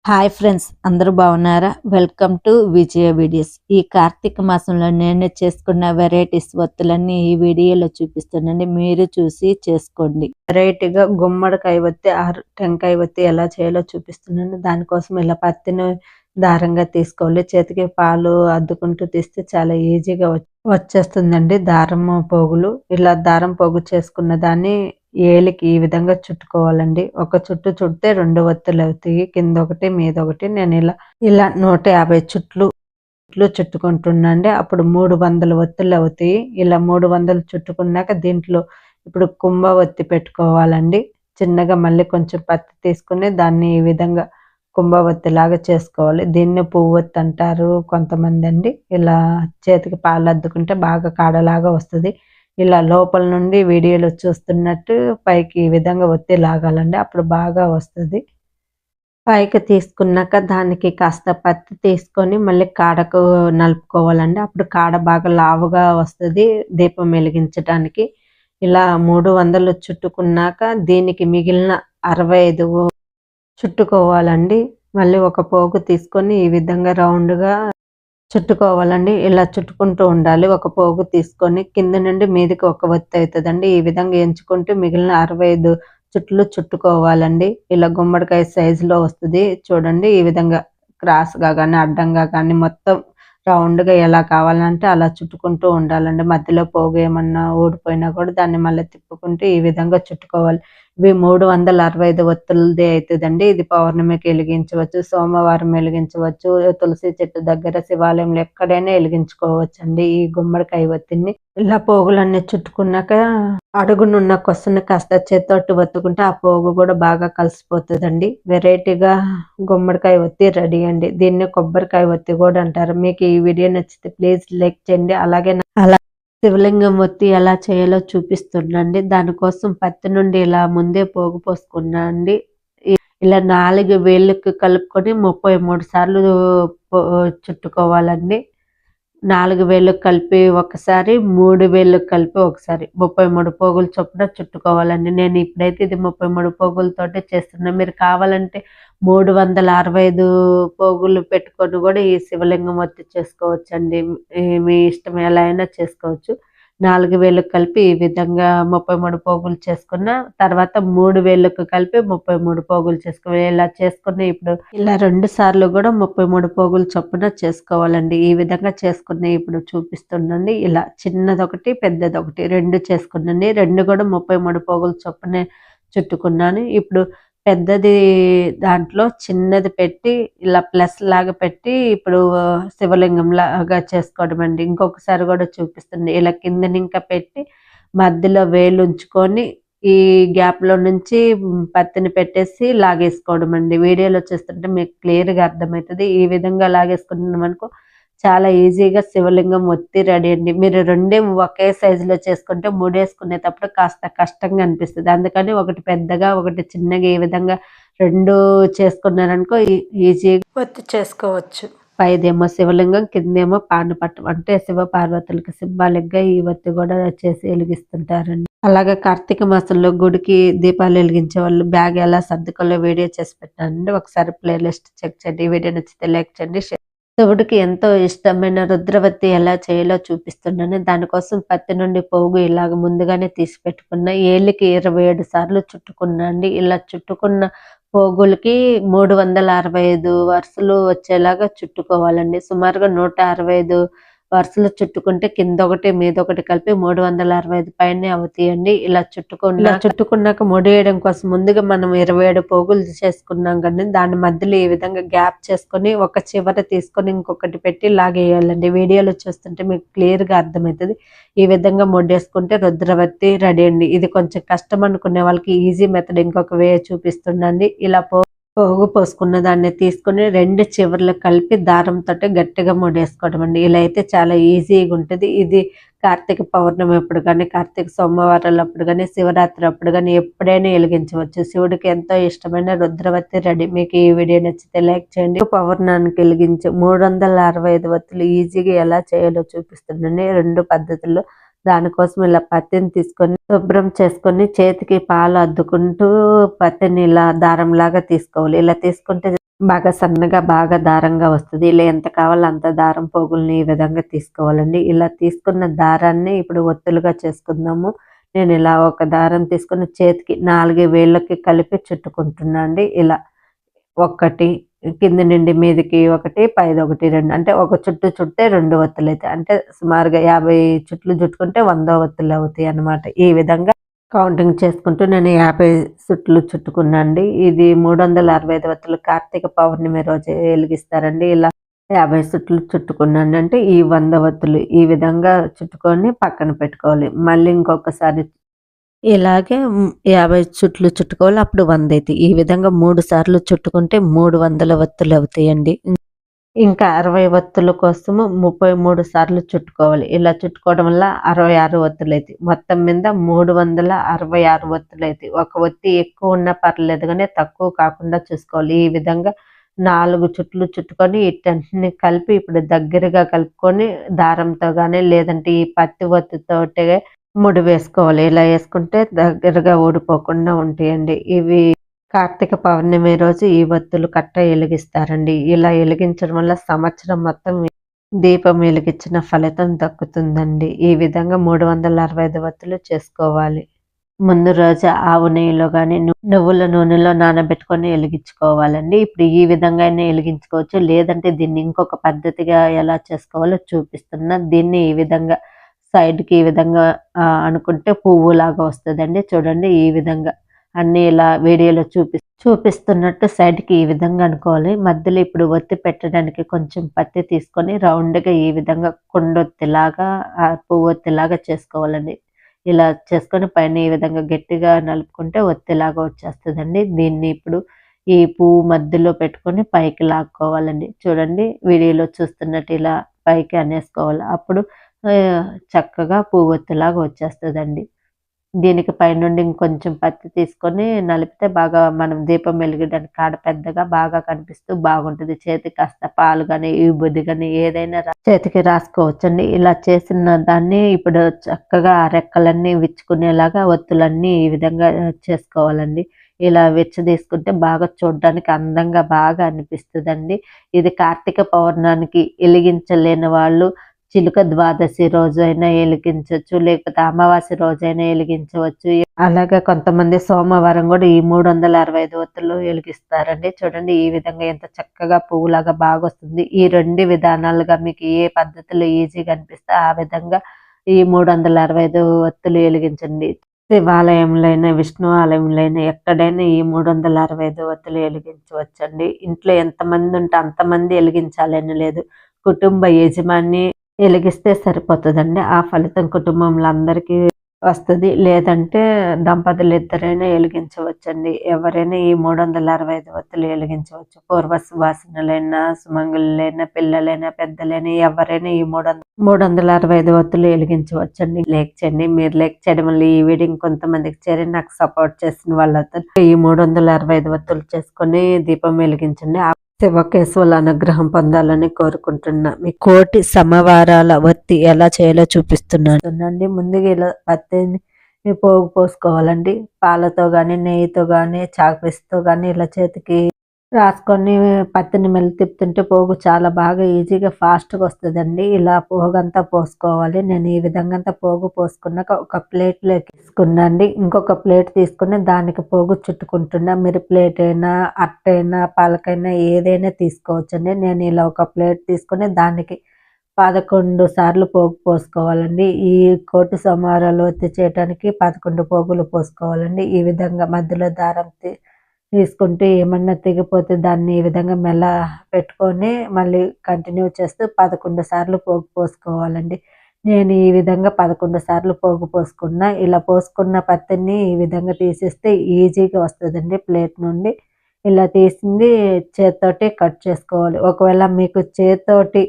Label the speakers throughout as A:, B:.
A: Hi friends, అందరూ బాగున్నారా? Welcome to Vijaya videos. ఈ కార్తీక మాసంలో నేను చేసుకున్న వెరైటీస్ ఒత్తులన్నీ ఈ వీడియోలో చూపిస్తానండి. మీరు చూసి చేసుకోండి. వెరైటీగా గుమ్మడికాయ ఒత్తి టెంకాయ ఒత్తి ఎలా చేయాలో చూపిస్తున్నాను. దానికోసం ఇలా పత్తిని దారంగా తీసుకోవాలి. చేతికి పాలు అద్దుకుంటూ తీస్తే చాలా ఈజీగా వచ్చేస్తుందండి దారం పోగులు. ఇలా దారం పోగు చేసుకున్న దాన్ని ఏలికి ఈ విధంగా చుట్టుకోవాలండి. ఒక చుట్టు చుడితే 2 ఒత్తులు అవుతాయి. కింద ఒకటి మీద ఒకటి. నేను ఇలా 150 చుట్లు చుట్టుకుంటున్నాండి. అప్పుడు 300 ఒత్తులు అవుతాయి. ఇలా 300 చుట్టుకున్నాక దీంట్లో ఇప్పుడు కుంభ ఒత్తి పెట్టుకోవాలండి. చిన్నగా మళ్ళీ కొంచెం పత్తి తీసుకుని దాన్ని ఈ విధంగా కుంభవత్తి లాగా చేసుకోవాలి. దీన్ని పువ్వొత్తి అంటారు కొంతమంది అండి. ఇలా చేతికి పాలు అద్దుకుంటే బాగా కాడలాగా వస్తుంది. ఇలా లోపల నుండి వీడియోలో చూస్తున్నట్టు పైకి ఈ విధంగా ఒత్తి లాగాలండి. అప్పుడు బాగా వస్తుంది. పైకి తీసుకున్నాక దానికి కాస్త పత్తి తీసుకొని మళ్ళీ కాడకు నలుపుకోవాలండి. అప్పుడు కాడ బాగా లావుగా వస్తుంది దీపం వెలిగించడానికి. ఇలా 300 చుట్టుకున్నాక దీనికి మిగిలిన 65 చుట్టుకోవాలండి. మళ్ళీ ఒక పోగు తీసుకొని ఈ విధంగా రౌండ్‌గా చుట్టుకోవాలండి. ఇలా చుట్టుకుంటూ ఉండాలి. ఒక పోగు తీసుకొని కింద నుండి మీదకి ఒక ఒత్తి అవుతదండి. ఈ విధంగా ఎంచుకుంటూ మిగిలిన 65 చుట్లు చుట్టుకోవాలండి. ఇలా గుమ్మడికాయ సైజులో వస్తది. చూడండి ఈ విధంగా క్రాస్‌గా గాని, అడ్డంగా గాని మొత్తం రౌండ్‌గా ఎలా కావాలంటే అలా చుట్టుకుంటూ ఉండాలండి. మధ్యలో పోగు ఏమన్నా ఊడిపోయినా కూడా దాన్ని మళ్ళీ తిప్పుకుంటూ ఈ విధంగా చుట్టుకోవాలి. ఇవి 365 ఒత్తులదే అయితదండి. ఇది పౌర్ణమికి వెలిగించవచ్చు, సోమవారం వెలిగించవచ్చు, తులసి చెట్టు దగ్గర, శివాలయంలో ఎక్కడైనా వెలిగించుకోవచ్చండి ఈ గుమ్మడికాయ ఒత్తిడిని. ఇలా పోగులన్నీ చుట్టుకున్నాక అడుగునున్న కొసని కాస్త చేత్తోటి ఒత్తుకుంటే ఆ పోగు కూడా బాగా కలిసిపోతుందండి. వెరైటీగా గుమ్మడికాయ ఒత్తి రెడీ అండి. దీన్ని కొబ్బరికాయ ఒత్తి కూడా అంటారు. మీకు ఈ వీడియో నచ్చితే ప్లీజ్ లైక్ చేయండి. అలాగే శివలింగం ఒత్తి ఎలా చేయాలో చూపిస్తున్నాండి. దానికోసం పత్తి నుండి ఇలా ముందే పోగు పోసుకున్నా అండి. ఇలా 4 వేళ్ళకి కలుపుకొని 33 సార్లు చుట్టుకోవాలండి. 4 వేళ్ళకి కలిపి ఒకసారి, 3 వేళ్ళకి కలిపి ఒకసారి 33 పోగులు చొప్పున చుట్టుకోవాలండి. నేను ఇప్పుడైతే ఇది 33 పోగులతోటే చేస్తున్నా. మీరు కావాలంటే 365 పోగులు పెట్టుకొని కూడా ఈ శివలింగం ఒత్తి చేసుకోవచ్చండి. మీ ఇష్టం ఎలా అయినా చేసుకోవచ్చు. 4 వేళ్ళకి కలిపి ఈ విధంగా 33 పోగులు చేసుకున్న తర్వాత 3 వేళ్ళకు కలిపి 33 పోగులు చేసుకోవాలి. ఇలా చేసుకుని ఇప్పుడు ఇలా 2 సార్లు కూడా 33 పోగులు చొప్పున చేసుకోవాలండి. ఈ విధంగా చేసుకుని ఇప్పుడు చూపిస్తుండండి. ఇలా చిన్నదొకటి పెద్దదొకటి 2 చేసుకున్నాను. 2 కూడా 33 పోగులు చొప్పునే చుట్టుకున్నాను. ఇప్పుడు పెద్దది దాంట్లో చిన్నది పెట్టి ఇలా ప్లస్ లాగా పెట్టి ఇప్పుడు శివలింగం లాగా చేసుకోవడం అండి. ఇంకొకసారి కూడా చూపిస్తుంది. ఇలా కిందని ఇంకా పెట్టి మధ్యలో వేలు ఉంచుకొని ఈ గ్యాప్‌లో నుంచి పత్తిని పెట్టేసి లాగేసుకోవడం అండి. వీడియోలో చూస్తుంటే మీకు క్లియర్‌గా అర్థమవుతది. ఈ విధంగా లాగేసుకున్నామనుకో చాలా ఈజీగా శివలింగం ఒత్తి రెడీ అండి. మీరు 2 ఒకే సైజులో చేసుకుంటే ముడేసుకునేటప్పుడు కాస్త కష్టంగా అనిపిస్తది. అందుకని ఒకటి పెద్దగా, ఒకటి చిన్నగా ఈ విధంగా 2 చేసుకున్నారనుకో ఈజీగా ఒత్తి చేసుకోవచ్చు. పైదేమో శివలింగం, కిందేమో పానపట్టం. అంటే శివ పార్వతులకి సింబాలిక్‌గా ఈ ఒత్తి కూడా చేసి వెలిగిస్తుంటారండి. అలాగే కార్తీక మాసంలో గుడికి దీపాలు వెలిగించే వాళ్ళు బ్యాగ్ ఎలా సర్దుకోవాలో వీడియో చేసి పెట్టానండి. ఒకసారి ప్లేలిస్ట్ చెక్ చేయండి. ఈ వీడియో నచ్చితే లైక్ చేయండి. శివుడికి ఎంతో ఇష్టమైన రుద్రవతి ఎలా చేయాలో చూపిస్తున్నాను. దానికోసం పత్తి నుండి పోగు ఇలాగ ముందుగానే తీసి పెట్టుకున్న ఏళ్ళకి 27 సార్లు చుట్టుకున్నా అండి. ఇలా చుట్టుకున్న పోగులకి 365 వరుసలు వచ్చేలాగా చుట్టుకోవాలండి. సుమారుగా 165 వరుసలు చుట్టుకుంటే కింద ఒకటి మీద ఒకటి కలిపి 365 పైనే అవుతాయండి. ఇలా చుట్టుకున్నాక ముడేయడం కోసం ముందుగా మనం 27 పోగులు చేసుకున్నాం కానీ దాని మధ్యలో ఈ విధంగా గ్యాప్ చేసుకొని ఒక చివర తీసుకొని ఇంకొకటి పెట్టి లాగేయాలండి. వీడియోలో చూస్తుంటే మీకు క్లియర్‌గా అర్థమవుతుంది. ఈ విధంగా ముడేసుకుంటే రుద్రవతి రెడీ అండి. ఇది కొంచెం కష్టం అనుకునే వాళ్ళకి ఈజీ మెథడ్ ఇంకొక వే చూపిస్తుండండి. ఇలా పోగు పోసుకున్న దాన్ని తీసుకొని 2 చివర్లు కలిపి దారంతోటి గట్టిగా ముడేసుకోవడం అండి. ఇలా అయితే చాలా ఈజీగా ఉంటుంది. ఇది కార్తీక పౌర్ణమి అప్పుడు కానీ, కార్తీక సోమవారాలు అప్పుడు కానీ, శివరాత్రి అప్పుడు కానీ ఎప్పుడైనా వెలిగించవచ్చు. శివుడికి ఎంతో ఇష్టమైన రుద్రవతి రెడీ. మీకు ఈ వీడియో నచ్చితే లైక్ చేయండి. పౌర్ణానికి వెలిగించే 365 వత్తులు ఈజీగా ఎలా చేయాలో చూపిస్తున్నాను 2 పద్ధతుల్లో. దానికోసం ఇలా పత్తిని తీసుకొని శుభ్రం చేసుకొని చేతికి పాలు అద్దుకుంటూ పత్తిని ఇలా దారం లాగా తీసుకోవాలి. ఇలా తీసుకుంటే బాగా సన్నగా, బాగా దారంగా వస్తది. ఇలా ఎంత కావాలో అంత దారం పోగుల్ని ఈ విధంగా తీసుకోవాలండి. ఇలా తీసుకున్న దారాన్ని ఇప్పుడు ఒత్తులుగా చేసుకుందాము. నేనిలా ఒక దారం తీసుకొని చేతికి 4 వేళ్ళకి కలిపి చుట్టుకుంటున్నా అండి. ఇలా ఒకటి కింద నుండి మీదకి ఒకటి, పైదొకటి 2 అంటే ఒక చుట్టు చుడితే 2 ఒత్తులైతాయి. అంటే సుమారుగా 50 చుట్లు చుట్టుకుంటే 100 ఒత్తులవుతాయన్నమాట. ఈ విధంగా కౌంటింగ్ చేసుకుంటూ నేను 50 సుట్లు చుట్టుకున్నా అండి. ఇది 365 ఒత్తులు కార్తీక పౌర్ణమి రోజు ఎలిగిస్తారండి. ఇలా 50 సుట్లు చుట్టుకున్నాను. అంటే ఈ 100 ఒత్తులు ఈ విధంగా చుట్టుకొని పక్కన పెట్టుకోవాలి. మళ్ళీ ఇంకొకసారి ఇలాగే 50 చుట్లు చుట్టుకోవాలి. అప్పుడు 100 అయితాయి. ఈ విధంగా 3 సార్లు చుట్టుకుంటే 300 ఒత్తులవుతాయండి. ఇంకా 60 ఒత్తుల కోసము 33 సార్లు చుట్టుకోవాలి. ఇలా చుట్టుకోవడం వల్ల 66 ఒత్తులైతాయి. మొత్తం మీద 366 ఒత్తులైతాయి. ఒక ఒత్తి ఎక్కువ ఉన్నా పర్లేదు గానీ తక్కువ కాకుండా చూసుకోవాలి. ఈ విధంగా 4 చుట్లు చుట్టుకొని వీటన్నిటిని కలిపి ఇప్పుడు దగ్గరగా కలుపుకొని దారంతో గానీ లేదంటే ఈ పత్తి ఒత్తితోటి ముడి వేసుకోవాలి. ఇలా వేసుకుంటే దగ్గరగా ఊడిపోకుండా ఉంటాయండి. ఇవి కార్తీక పౌర్ణమి రోజు ఈ ఒత్తులు కట్ట ఎలిగిస్తారండి. ఇలా ఎలిగించడం వల్ల సంవత్సరం మొత్తం దీపం వెలిగించిన ఫలితం దక్కుతుందండి. ఈ విధంగా 365 ఒత్తులు చేసుకోవాలి. ముందు రోజు ఆవు నెయ్యిలో గాని, నువ్వుల నూనెలో నానబెట్టుకొని ఎలిగించుకోవాలండి. ఇప్పుడు ఈ విధంగా అయినా ఎలిగించుకోవచ్చు. లేదంటే దీన్ని ఇంకొక పద్ధతిగా ఎలా చేసుకోవాలో చూపిస్తున్నా. దీన్ని ఈ విధంగా సైడ్‌కి ఈ విధంగా అనుకుంటే పువ్వులాగా వస్తదండి. చూడండి ఈ విధంగా అన్నీ ఇలా వీడియోలో చూపిస్తున్నట్టు సైడ్‌కి ఈ విధంగా అనుకోవాలి. మధ్యలో ఇప్పుడు ఒత్తి పెట్టడానికి కొంచెం పత్తి తీసుకొని రౌండ్‌గా ఈ విధంగా కుండొత్తిలాగా పువ్వొత్తిలాగా చేసుకోవాలండి. ఇలా చేసుకొని పైన ఈ విధంగా గట్టిగా నలుపుకుంటే ఒత్తిలాగా వచ్చేస్తదండి. దీన్ని ఇప్పుడు ఈ పువ్వు మధ్యలో పెట్టుకొని పైకి లాక్కోవాలండి. చూడండి వీడియోలో చూస్తున్నట్టు ఇలా పైకి అనేసుకోవాలి. అప్పుడు చక్కగా పువ్వొత్తిలాగా వచ్చేస్తదండి. దీనికి పైనుండి ఇంకొంచెం పత్తి తీసుకొని నలిపితే బాగా మనం దీపం వెలిగడానికి కాడ పెద్దగా బాగా కనిపిస్తూ బాగుంటది. చేతికి కాస్త పాలు గాని, విభూది గాని ఏదైనా చేతికి రాసుకోవచ్చండి. ఇలా చేసిన దాన్ని ఇప్పుడు చక్కగా ఆ రెక్కలన్నీ విచ్చుకునేలాగా ఒత్తులన్నీ ఈ విధంగా చేసుకోవాలండి. ఇలా విచ్చదీసుకుంటే బాగా చూడ్డానికి అందంగా బాగా అనిపిస్తదండి. ఇది కార్తీక పౌర్ణానికి ఎలిగించలేని వాళ్ళు చిలుక ద్వాదశి రోజైనా ఎలిగించొచ్చు. లేకపోతే అమావాస్య రోజైనా ఎలిగించవచ్చు. అలాగే కొంతమంది సోమవారం గూడా ఈ 365 ఒత్తులు ఎలిగిస్తారండి. చూడండి ఈ విధంగా ఎంత చక్కగా పువ్వులాగా బాగొస్తుంది. ఈ 2 విధానాలుగా మీకు ఏ పద్ధతిలో ఈజీగా అనిపిస్తే ఆ విధంగా ఈ 365 ఒత్తులు ఎలిగించండి. శివాలయంలో అయినా, విష్ణు ఆలయంలో అయినా ఎక్కడైనా ఈ 365 ఒత్తులు ఎలిగించవచ్చండి. ఇంట్లో ఎంతమంది ఉంటే అంతమంది ఎలిగించాలని లేదు. కుటుంబ యజమాని ఎలిగిస్తే సరిపోతదండి. ఆ ఫలితం కుటుంబంలో అందరికీ వస్తది. లేదంటే దంపతులిద్దరైనా ఎలిగించవచ్చండి. ఎవరైనా ఈ 365 ఒత్తులు ఎలిగించవచ్చు. పూర్వ సువాసినులైనా, సుమంగళులైనా, పిల్లలైనా, పెద్దలైనా ఎవరైనా ఈ 365 ఒత్తులు ఎలిగించవచ్చండి. లైక్ చేయండి. మీరు లైక్ చేయడం వల్ల ఈ వీడియో ఇంకొంతమందికి చేరి నాకు సపోర్ట్ చేసిన వాళ్ళతో ఈ 365 ఒత్తులు చేసుకొని దీపం వెలిగించండి. శివకేశవుల అనుగ్రహం పొందాలని కోరుకుంటున్నా. మీ కోటి సమవారాల ఒత్తి ఎలా చేయాలో చూపిస్తున్నానండి. ముందుగా ఇలా పత్తిని పోగు పోసుకోవాలండి. పాలతో గాని, నెయ్యితో గాని, చాక్పీస్‌తో గాని ఇలా చేతికి రాసుకొని పత్తిని మెల్లి తిప్పుతుంటే పోగు చాలా బాగా ఈజీగా ఫాస్ట్‌గా వస్తదండి. ఇలా పోగంతా పోసుకోవాలి. నేను ఈ విధంగా అంతా పోగు పోసుకున్నాక ఒక ప్లేట్‌లోకి తీసుకున్నాండి. ఇంకొక ప్లేట్ తీసుకొని దానికి పోగు చుట్టుకుంటున్నా. మీరు ప్లేట్ అయినా, అట్టైనా, పలకైనా ఏదైనా తీసుకోవచ్చండి. నేను ఇలా ఒక ప్లేట్ తీసుకొని దానికి 11 సార్లు పోగు పోసుకోవాలండి. ఈ కోటి సోమవారాలు ఒత్తి చేయటానికి 11 పోగులు పోసుకోవాలండి. ఈ విధంగా మధ్యలో దారం తీసుకుంటే ఏమన్నా తెగిపోతే దాన్ని ఈ విధంగా పెట్టుకొని మళ్ళీ కంటిన్యూ చేస్తూ 11 సార్లు పోగు పోసుకోవాలండి. నేను ఈ విధంగా 11 సార్లు పోగు పోసుకున్నా. ఇలా పోసుకున్న పత్తిని ఈ విధంగా తీసేస్తే ఈజీగా వస్తదండి ప్లేట్ నుండి. ఇలా తీసింది చేత్తోటి కట్ చేసుకోవాలి. ఒకవేళ మీకు చేత్తోటి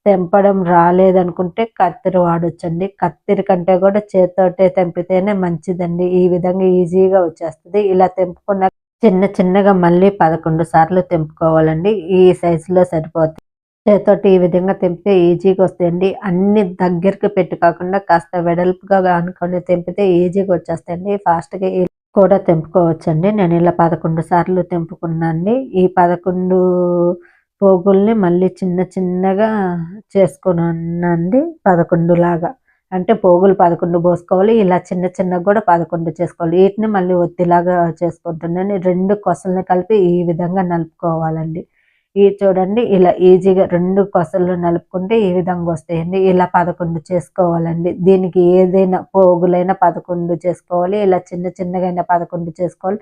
A: తెంపడం రాలేదనుకుంటే కత్తెర వాడొచ్చండి. కత్తెర కంటే కూడా చేత్తోటే తెంపితేనే మంచిదండి. ఈ విధంగా ఈజీగా వచ్చేస్తది. ఇలా తెంపుకున్న చిన్నగా మళ్ళీ 11 సార్లు తెంపుకోవాలండి. ఈ సైజులో సరిపోతాయి. చేత్తోటి ఈ విధంగా తెంపితే ఈజీగా వస్తాయండి. అన్ని దగ్గరికి పెట్టి కాకుండా కాస్త వెడల్పుగా అనుకొని తెంపితే ఈజీగా వచ్చేస్తాయండి. ఫాస్ట్‌గా కూడా తెంపుకోవచ్చండి. నేను ఇలా 11 సార్లు తెంపుకున్నానండి. ఈ 11 పోగుల్ని మళ్ళీ చిన్న చిన్నగా చేసుకున్నానండి. 11 లాగా. అంటే పోగులు 11 పోసుకోవాలి. ఇలా చిన్న చిన్నగా కూడా 11 చేసుకోవాలి. వీటిని మళ్ళీ ఒత్తిలాగా చేసుకుంటున్నాను. 2 కొసల్ని కలిపి ఈ విధంగా నలుపుకోవాలండి. ఇవి చూడండి ఇలా ఈజీగా 2 కొసలు నలుపుకుంటే ఈ విధంగా వస్తాయండి. ఇలా 11 చేసుకోవాలండి. దీనికి ఏదైనా పోగులైనా 11 చేసుకోవాలి. ఇలా చిన్న చిన్నగైనా 11 చేసుకోవాలి.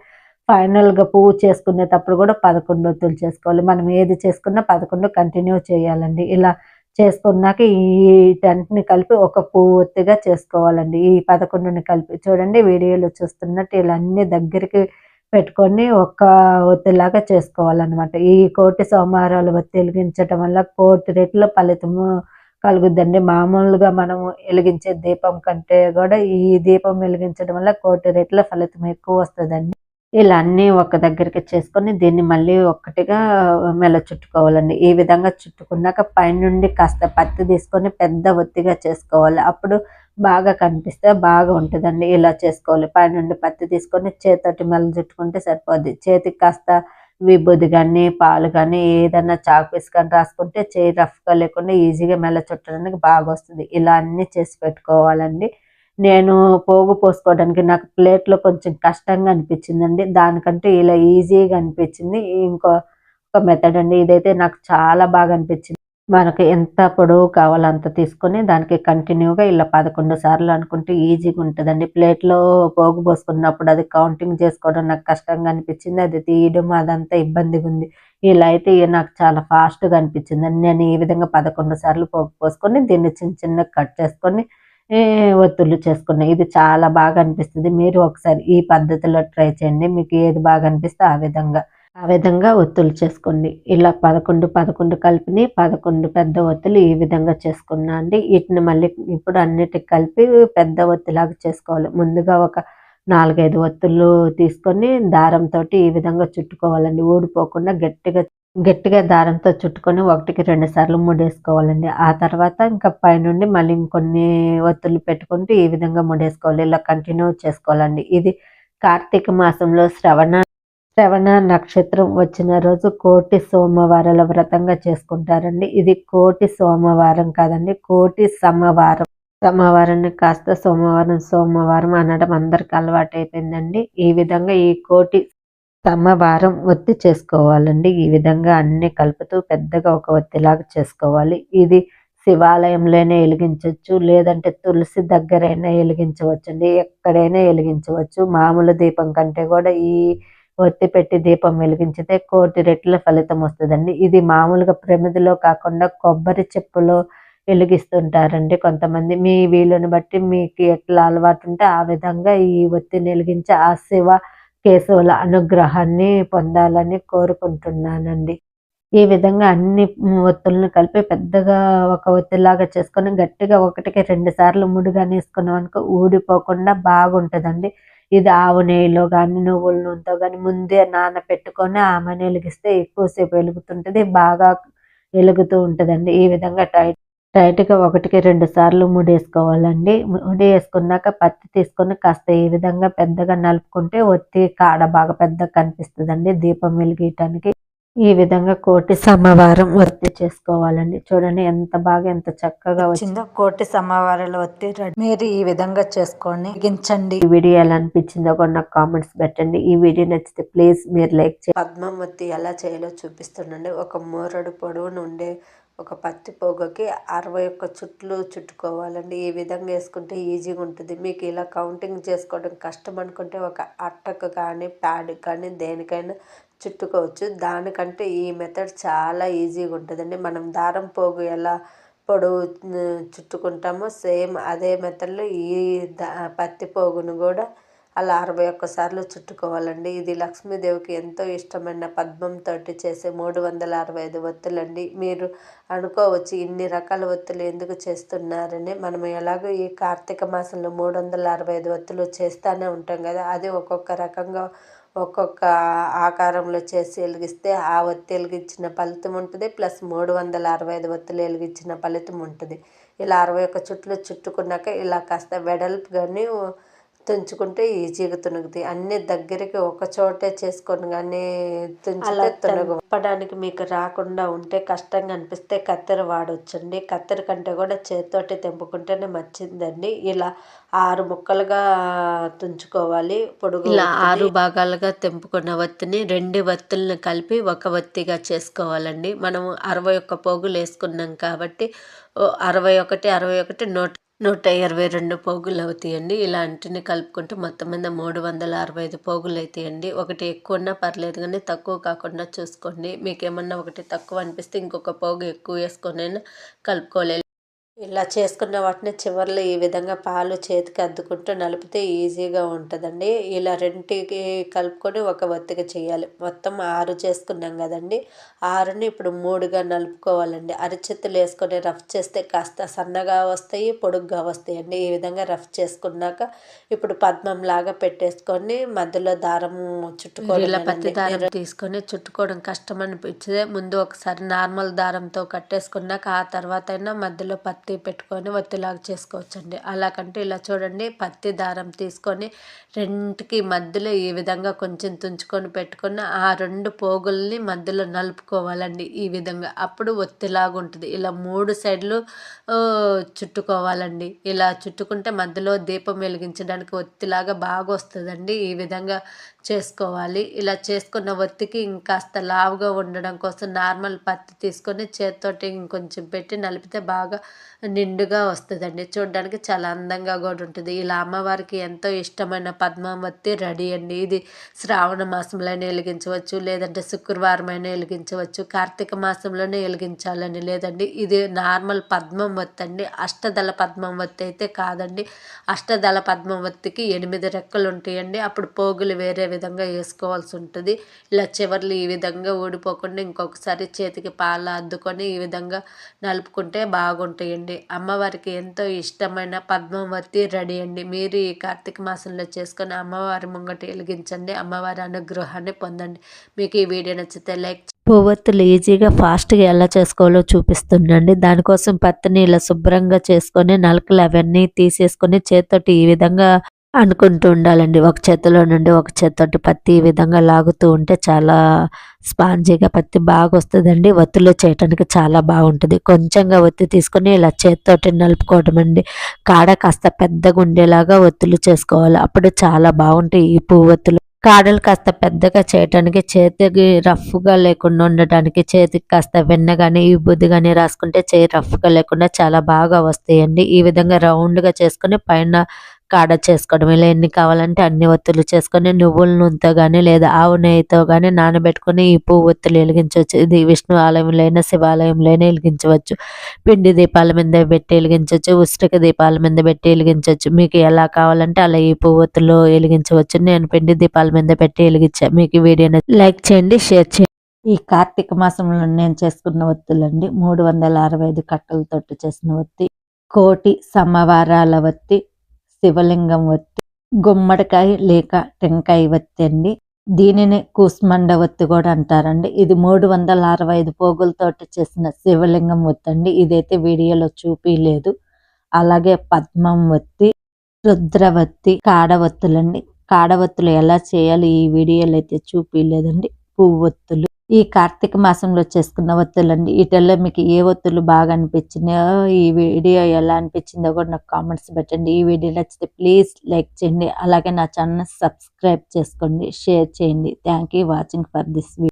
A: ఫైనల్‌గా పువ్వు చేసుకునేటప్పుడు కూడా 11 ఒత్తులు చేసుకోవాలి. మనం ఏది చేసుకున్నా 11 కంటిన్యూ చేయాలండి. ఇలా చేసుకున్నాక వీటన్నిటిని కలిపి ఒక పువ్వు ఒత్తిగా చేసుకోవాలండి. ఈ 11ని కలిపి చూడండి వీడియోలో చూస్తున్నట్టు ఇలా అన్నీ దగ్గరికి పెట్టుకొని ఒక్క ఒత్తిలాగా చేసుకోవాలనమాట. ఈ కోటి సోమవారాలు ఒత్తి వెలిగించటం వల్ల కోటి రెట్ల ఫలితము కలుగుద్దండి. మామూలుగా మనము ఎలిగించే దీపం కంటే గూడా ఈ దీపం వెలిగించడం వల్ల కోటి రెట్ల ఫలితం ఎక్కువ వస్తదండి. ఇలా అన్నీ ఒక దగ్గరికి చేసుకొని దీన్ని మళ్ళీ ఒక్కటిగా మెల్ల చుట్టుకోవాలండి. ఈ విధంగా చుట్టుకున్నాక పైనుండి కాస్త పత్తి తీసుకొని పెద్ద ఒత్తిగా చేసుకోవాలి. అప్పుడు బాగా కనిపిస్తే బాగా ఉంటదండి. ఇలా చేసుకోవాలి. పైనుండి పత్తి తీసుకొని చేత్తోటి మెల్ల చుట్టుకుంటే సరిపోద్ది. చేతికి కాస్త విభూది గానీ, పాలు గానీ ఏదన్నా చాక్ పీస్ కానీ రాసుకుంటే చేయి రఫ్‌గా లేకుండా ఈజీగా మెల్ల చుట్టడానికి బాగొస్తది. ఇలా అన్నీ చేసి పెట్టుకోవాలండి. నేను పోగు పోసుకోవడానికి నాకు ప్లేట్‌లో కొంచెం కష్టంగా అనిపించిందండి. దానికంటే ఇలా ఈజీగా అనిపించింది. ఒక మెథడ్ అండి. ఇదైతే నాకు చాలా బాగా అనిపించింది. మనకు ఎంత పొడవు కావాలో అంత తీసుకొని దానికి కంటిన్యూగా ఇలా 11 సార్లు అనుకుంటే ఈజీగా ఉంటదండి. ప్లేట్‌లో పోగు పోసుకున్నప్పుడు అది కౌంటింగ్ చేసుకోవడం నాకు కష్టంగా అనిపించింది. అది తీయడం అదంతా ఇబ్బందిగుంది. ఇలా అయితే నాకు చాలా ఫాస్ట్‌గా అనిపించిందండి. నేను ఈ విధంగా 11 సార్లు పోగు పోసుకొని దీన్ని చిన్న చిన్నగా కట్ చేసుకొని ఒత్తులు చేసుకున్నా. ఇది చాలా బాగా అనిపిస్తది. మీరు ఒకసారి ఈ పద్ధతిలో ట్రై చేయండి. మీకు ఏది బాగా అనిపిస్తే ఆ విధంగా ఒత్తులు చేసుకోండి. ఇలా 11, 11 కలిపినయి 11 పెద్ద ఒత్తులు ఈ విధంగా చేసుకున్నా అండి. వీటిని మళ్ళీ ఇప్పుడు అన్నిటికి కలిపి పెద్ద ఒత్తిలాగా చేసుకోవాలి. ముందుగా ఒక 4, 5 ఒత్తులు తీసుకొని దారంతోటి ఈ విధంగా చుట్టుకోవాలండి. ఊడిపోకుండా గట్టిగా దారంతో చుట్టుకొని 1కి 2 సార్లు ముడేసుకోవాలండి. ఆ తర్వాత ఇంకా పైనుండి మళ్ళీ ఇంకొన్ని ఒత్తులు పెట్టుకుంటూ ఈ విధంగా ముడేసుకోవాలి. ఇలా కంటిన్యూ చేసుకోవాలండి. ఇది కార్తీక మాసంలో శ్రవణ నక్షత్రం వచ్చిన రోజు కోటి సోమవారాల వ్రతంగా చేసుకుంటారండి. ఇది కోటి సోమవారం కాదండి, కోటి సమవారం. సోమవారాన్ని కాస్త సోమవారం అనడం అందరికి అలవాటైపోయిందండి. ఈ విధంగా ఈ కోటి సమవారం ఒత్తి చేసుకోవాలండి. ఈ విధంగా అన్నీ కలుపుతూ పెద్దగా ఒక ఒత్తిలాగా చేసుకోవాలి. ఇది శివాలయంలోనే ఎలిగించొచ్చు. లేదంటే తులసి దగ్గరైనా ఎలిగించవచ్చండి. ఎక్కడైనా ఎలిగించవచ్చు. మామూలు దీపం కంటే కూడా ఈ ఒత్తి పెట్టి దీపం వెలిగించితే కోటి రెట్ల ఫలితం వస్తదండి. ఇది మామూలుగా ప్రమిదలో కాకుండా కొబ్బరి చెప్పులో వెలిగిస్తుంటారండి కొంతమంది. మీ వీలుని బట్టి మీకు ఎట్లా అలవాటుంటే ఆ విధంగా ఈ ఒత్తిని వెలిగించి ఆ కేశవుల అనుగ్రహాన్ని పొందాలని కోరుకుంటున్నానండి. ఈ విధంగా అన్ని ఒత్తులను కలిపి పెద్దగా ఒక ఒత్తిలాగా చేసుకొని గట్టిగా 1కి 2 సార్లు ముడిగనేసుకున్నామనుకో ఊడిపోకుండా బాగుంటదండి. ఇది ఆవు నెయ్యిలో గానీ, నువ్వుల నూనెతో గానీ ముందే నానపెట్టుకొని ఆమెను వెలిగిస్తే ఎక్కువ సేపు వెలుగుతుంటది. బాగా వెలుగుతూ ఉంటదండి. ఈ విధంగా టైట్‌గా 1కి 2 సార్లు ముడేసుకోవాలండి. ముడేసుకున్నాక పత్తి తీసుకొని కాస్త ఈ విధంగా పెద్దగా నలుపుకుంటే ఒత్తి కాడ బాగా పెద్దగా కనిపిస్తదండి దీపం వెలిగియటానికి. ఈ విధంగా కోటి సమవారం ఒత్తి చేసుకోవాలండి. చూడండి ఎంత చక్కగా వచ్చిందో కోటి సమవారాల ఒత్తి రెడీ. మీరు ఈ విధంగా చేసుకొని వెలిగించండి. ఈ వీడియో ఎలా అనిపించిందో కూడా నాకు కామెంట్స్ పెట్టండి. ఈ వీడియో నచ్చితే ప్లీజ్ మీరు లైక్ చేయండి. పద్మం ఒత్తి ఎలా చేయాలో చూపిస్తున్నాండి. ఒక మోరడు పొడవున ఉండే ఒక పత్తి పోగకి 61 చుట్లు చుట్టుకోవాలండి. ఈ విధంగా వేసుకుంటే ఈజీగా ఉంటుంది. మీకు ఇలా కౌంటింగ్ చేసుకోవడం కష్టం అనుకుంటే ఒక అట్టకు కానీ ప్యాడ్కి కానీ దేనికైనా చుట్టుకోవచ్చు. దానికంటే ఈ మెథడ్ చాలా ఈజీగా ఉంటుందండి. మనం దారం పోగు ఎలా పొడవు చుట్టుకుంటామో సేమ్ అదే మెథడ్లో ఈ పత్తి పోగును కూడా అలా 61 సార్లు చుట్టుకోవాలండి. ఇది లక్ష్మీదేవికి ఎంతో ఇష్టమైన పద్మంతో చేసే 365 ఒత్తులండి. మీరు అనుకోవచ్చు ఇన్ని రకాల ఒత్తులు ఎందుకు చేస్తున్నారని. మనం ఎలాగో ఈ కార్తీక మాసంలో 365 ఒత్తులు చేస్తూనే ఉంటాం కదా. అది ఒక్కొక్క రకంగా ఒక్కొక్క ఆకారంలో చేసి వెలిగిస్తే ఆ ఒత్తి వెలిగించిన ఫలితం ఉంటుంది. ప్లస్ 365 ఒత్తులు వెలిగించిన ఫలితం ఉంటుంది. ఇలా 61 చుట్లు చుట్టుకున్నాక ఇలా కాస్త వెడల్పుగాని తుంచుకుంటే ఈజీగా తునుగుతాయి. అన్నీ దగ్గరికి ఒక చోటే చేసుకొని కానీ తుంచితే తునగవు. తెంపడానికి మీకు రాకుండా ఉంటే కష్టంగా అనిపిస్తే కత్తెర వాడొచ్చండి. కత్తెర కంటే కూడా చేత్తోటి తెంపుకుంటేనే మంచిదండి. ఇలా 6 ముక్కలుగా తుంచుకోవాలి పొడుగు. ఇలా 6 భాగాలుగా తెంపుకున్న వత్తిని 2 వత్తుల్ని కలిపి ఒక వత్తిగా చేసుకోవాలండి. మనం 61 పోగులు వేసుకున్నాం కాబట్టి 61, 61 122 పోగులు అవుతాయండి. ఇలాంటిని కలుపుకుంటే మొత్తం మీద 365 పోగులు అవుతాయండి. ఒకటి ఎక్కువ ఉన్నా పర్లేదు కానీ తక్కువ కాకుండా చూసుకోండి. మీకేమన్నా ఒకటి తక్కువ అనిపిస్తే ఇంకొక పోగు ఎక్కువ వేసుకొనైనా కలుపుకోలేదు. ఇలా చేసుకున్న వాటిని చివర్లో ఈ విధంగా పాలు చేతికి అద్దుకుంటూ నలిపితే ఈజీగా ఉంటుందండి. ఇలా రెంటికి కలుపుకొని ఒక వత్తిగా చేయాలి. మొత్తం 6 చేసుకున్నాం కదండి. 6ని ఇప్పుడు 3గా నలుపుకోవాలండి. అరచేతులు వేసుకొని రఫ్ చేస్తే కాస్త సన్నగా వస్తాయి, పొడుగ్గా వస్తాయండి. ఈ విధంగా రఫ్ చేసుకున్నాక ఇప్పుడు పద్మంలాగా పెట్టేసుకొని మధ్యలో దారం చుట్టుకోవడం. ఇలా పత్తి దారం తీసుకొని చుట్టుకోవడం కష్టం అనిపించే ముందు ఒకసారి నార్మల్ దారంతో కట్టేసుకున్నాక ఆ తర్వాత అయినా మధ్యలో పత్తి పెట్టుకొని ఒత్తిలాగా చేసుకోవచ్చండి. అలాగంటే ఇలా చూడండి, పత్తి దారం తీసుకొని రెంటికి మధ్యలో ఈ విధంగా కొంచెం తుంచుకొని పెట్టుకున్న ఆ 2 పోగుల్ని మధ్యలో నలుపుకోవాలండి. ఈ విధంగా అప్పుడు ఒత్తిలాగా ఉంటుంది. ఇలా 3 సైడ్లు చుట్టుకోవాలండి. ఇలా చుట్టుకుంటే మధ్యలో దీపం వెలిగించడానికి ఒత్తిలాగా బాగా వస్తుందండి. ఈ విధంగా చేసుకోవాలి. ఇలా చేసుకున్న ఒత్తికి ఇంకాస్త లావుగా ఉండడం కోసం నార్మల్ పత్తి తీసుకొని చేతితోటి ఇంకొంచెం పెట్టి నలిపితే బాగా నిండుగా వస్తుందండి. చూడడానికి చాలా అందంగా కూడా ఉంటుంది. ఇలా అమ్మవారికి ఎంతో ఇష్టమైన పద్మావతి రెడీ అండి. ఇది శ్రావణ మాసంలోనే వెలిగించవచ్చు, లేదంటే శుక్రవారం అయినా వెలిగించవచ్చు, కార్తీక మాసంలోనే వెలిగించాలని లేదండి. ఇది నార్మల్ పద్మావతి అండి, అష్టదళ పద్మావతి అయితే కాదండి. అష్టదళ పద్మావతికి 8 రెక్కలు ఉంటాయండి. అప్పుడు పోగులు వేరే విధంగా వేసుకోవాల్సి ఉంటుంది. ఇలా చివర్లు ఈ విధంగా ఊడిపోకుండా ఇంకొకసారి చేతికి పాలు అద్దుకొని ఈ విధంగా నలుపుకుంటే బాగుంటాయండి. అమ్మవారికి ఎంతో ఇష్టమైన పద్మావతి రెడీ అండి. మీరు ఈ కార్తీక మాసంలో చేసుకొని అమ్మవారి ముంగట వెలిగించండి. అమ్మవారి అనుగ్రహాన్ని పొందండి. మీకు ఈ వీడియో నచ్చితే లైక్. పువ్వొత్తులు ఈజీగా ఫాస్ట్గా ఎలా చేసుకోవాలో చూపిస్తుండండి. దానికోసం పత్తిని ఇలా శుభ్రంగా చేసుకొని నలకలు అవన్నీ తీసేసుకొని చేతితోటి ఈ విధంగా అనుకుంటూ ఉండాలండి. ఒక చేతిలో నుండి ఒక చేతితోటి పత్తి ఈ విధంగా లాగుతూ ఉంటే చాలా స్పాంజీగా పత్తి బాగా వస్తుందండి. ఒత్తిలో చేయటానికి చాలా బాగుంటుంది. కొంచెంగా ఒత్తి తీసుకొని ఇలా చేతితోటి నలుపుకోవడం అండి. కాడ కాస్త పెద్దగా ఉండేలాగా ఒత్తులు చేసుకోవాలి. అప్పుడు చాలా బాగుంటాయి ఈ పువ్వొత్తులు. కాడలు కాస్త పెద్దగా చేయటానికి, చేతికి రఫ్గా లేకుండా ఉండటానికి చేతికి కాస్త వెన్న కానీ విభూది కానీ రాసుకుంటే చేయి రఫ్గా లేకుండా చాలా బాగా వస్తాయండి. ఈ విధంగా రౌండ్గా చేసుకొని పైన కాడ చేసుకోవడం. ఇలా ఎన్ని కావాలంటే అన్ని ఒత్తులు చేసుకొని నువ్వుల నూనెతో కానీ లేదా ఆవు నెయ్యితో కానీ నానబెట్టుకొని ఈ పువ్వు ఒత్తులు వెలిగించవచ్చు. ఇది విష్ణు ఆలయంలో అయినా శివాలయంలో అయినా వెలిగించవచ్చు. పిండి దీపాల మీద పెట్టి వెలిగించవచ్చు, ఉసిరిక దీపాల మీద పెట్టి వెలిగించవచ్చు. మీకు ఎలా కావాలంటే అలా ఈ పువ్వు ఒత్తులు వెలిగించవచ్చు. నేను పిండి దీపాల మీద పెట్టి వెలిగించా. మీకు ఈ వీడియోని లైక్ చేయండి, షేర్ చేయండి. ఈ కార్తీక మాసంలో నేను చేసుకున్న ఒత్తులండి 365 కట్టలతోటి చేసిన ఒత్తి, కోటి సమవారాల ఒత్తి, శివలింగం ఒత్తి, గుమ్మడికాయ లేక టెంకాయ ఒత్తి అండి. దీనిని కూస్మండ ఒత్తి కూడా అంటారండి. ఇది 365 పోగులతోటి చేసిన శివలింగం ఒత్తి అండి. ఇదైతే వీడియోలో చూపించలేదు. అలాగే పద్మం ఒత్తి, రుద్రవత్తి, కాడవత్తులండి. కాడవత్తులు ఎలా చేయాలి ఈ వీడియోలో అయితే చూపించలేదండి. పువ్వొత్తులు ఈ కార్తీక మాసంలో చేసుకున్న ఒత్తులండి. వీటిల్లో మీకు ఏ ఒత్తులు బాగా అనిపించినాయో, ఈ వీడియో ఎలా అనిపించిందో కూడా నాకు కామెంట్స్ పెట్టండి. ఈ వీడియో నచ్చితే ప్లీజ్ లైక్ చేయండి. అలాగే నా ఛానల్ సబ్స్క్రైబ్ చేసుకోండి, షేర్ చేయండి. Thank you watching for this video.